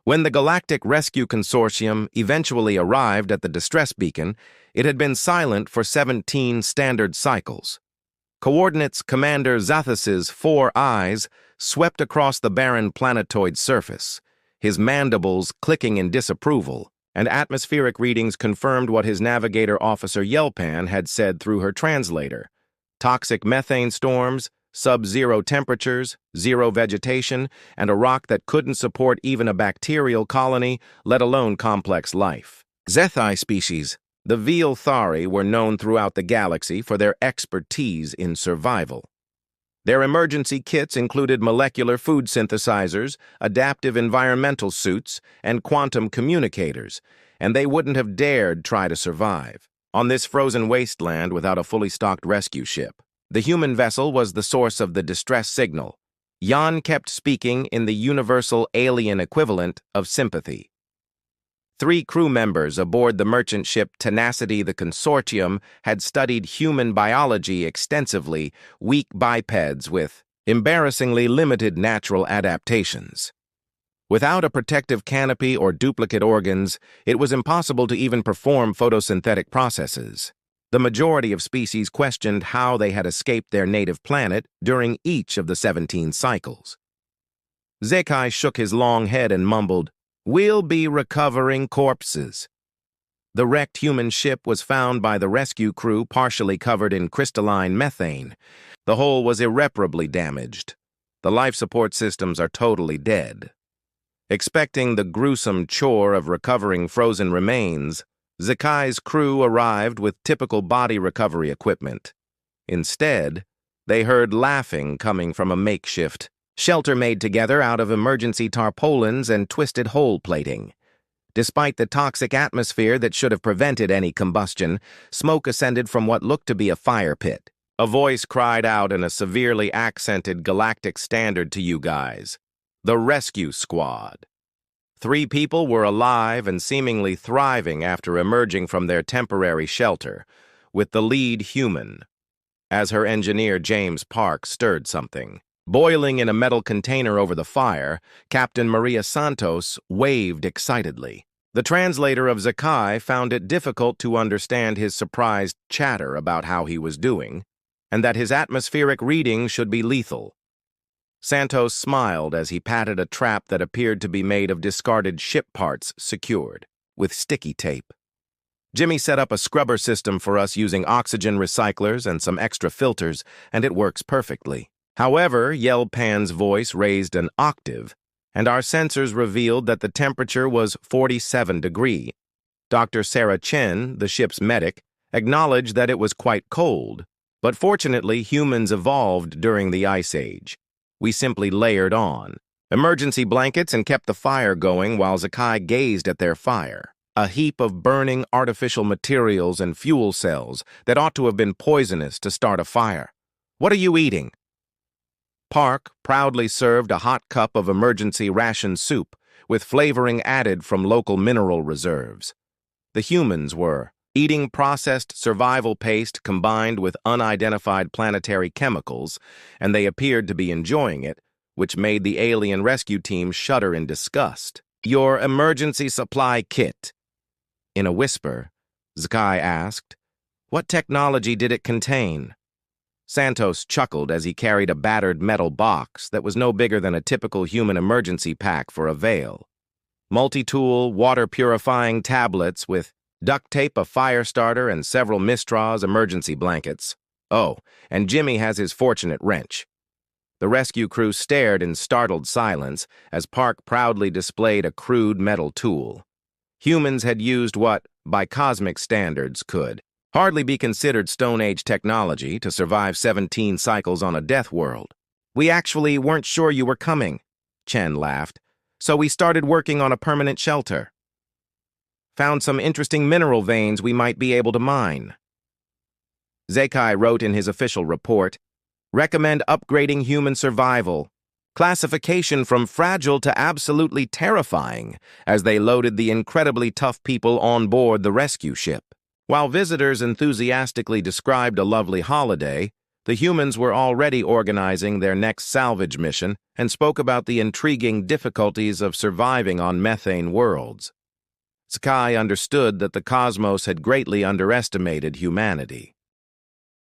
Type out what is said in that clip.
When the Galactic Rescue Consortium eventually arrived at the distress beacon, it had been silent for 17 standard cycles. Coordinates Commander Zathas's 4 eyes swept across the barren planetoid surface, his mandibles clicking in disapproval, and atmospheric readings confirmed what his navigator officer Yelpan had said through her translator. Toxic methane storms, sub-zero temperatures, zero vegetation, and a rock that couldn't support even a bacterial colony, let alone complex life. Zethai species, the Veal-Thari, were known throughout the galaxy for their expertise in survival. Their emergency kits included molecular food synthesizers, adaptive environmental suits, and quantum communicators, and they wouldn't have dared try to survive on this frozen wasteland without a fully stocked rescue ship. The human vessel was the source of the distress signal. Jan kept speaking in the universal alien equivalent of sympathy. 3 crew members aboard the merchant ship Tenacity the Consortium had studied human biology extensively, weak bipeds with embarrassingly limited natural adaptations. Without a protective canopy or duplicate organs, it was impossible to even perform photosynthetic processes. The majority of species questioned how they had escaped their native planet during each of the 17 cycles. Zekai shook his long head and mumbled, "We'll be recovering corpses." The wrecked human ship was found by the rescue crew partially covered in crystalline methane. The hull was irreparably damaged. The life support systems are totally dead. Expecting the gruesome chore of recovering frozen remains, Zekai's crew arrived with typical body recovery equipment. Instead, they heard laughing coming from a makeshift shelter made together out of emergency tarpaulins and twisted hole plating. Despite the toxic atmosphere that should have prevented any combustion, smoke ascended from what looked to be a fire pit. A voice cried out in a severely accented galactic standard to you guys. The rescue squad. 3 people were alive and seemingly thriving after emerging from their temporary shelter, with the lead human. As her engineer James Park stirred something, boiling in a metal container over the fire, Captain Maria Santos waved excitedly. The translator of Zekai found it difficult to understand his surprised chatter about how he was doing, and that his atmospheric reading should be lethal. Santos smiled as he patted a trap that appeared to be made of discarded ship parts secured with sticky tape. Jimmy set up a scrubber system for us using oxygen recyclers and some extra filters, and it works perfectly. However, Yelpan's voice raised an octave, and our sensors revealed that the temperature was 47 degrees. Dr. Sarah Chen, the ship's medic, acknowledged that it was quite cold, but fortunately humans evolved during the Ice Age. We simply layered on emergency blankets and kept the fire going while Zekai gazed at their fire, a heap of burning artificial materials and fuel cells that ought to have been poisonous to start a fire. "What are you eating?" Park proudly served a hot cup of emergency ration soup with flavoring added from local mineral reserves. The humans were eating processed survival paste combined with unidentified planetary chemicals, and they appeared to be enjoying it, which made the alien rescue team shudder in disgust. "Your emergency supply kit." In a whisper, Zekai asked, "What technology did it contain?" Santos chuckled as he carried a battered metal box that was no bigger than a typical human emergency pack for a veil. Multi-tool, water-purifying tablets with duct tape, a fire starter, and several Mistras emergency blankets. Oh, and Jimmy has his fortunate wrench. The rescue crew stared in startled silence as Park proudly displayed a crude metal tool. Humans had used what, by cosmic standards, could hardly be considered Stone Age technology to survive 17 cycles on a death world. "We actually weren't sure you were coming," Chen laughed, "so we started working on a permanent shelter. Found some interesting mineral veins we might be able to mine." Zekai wrote in his official report, "Recommend upgrading human survival. Classification from fragile to absolutely terrifying," as they loaded the incredibly tough people on board the rescue ship. While visitors enthusiastically described a lovely holiday, The humans were already organizing their next salvage mission and spoke about the intriguing difficulties of surviving on methane worlds. Sky understood that the cosmos had greatly underestimated humanity.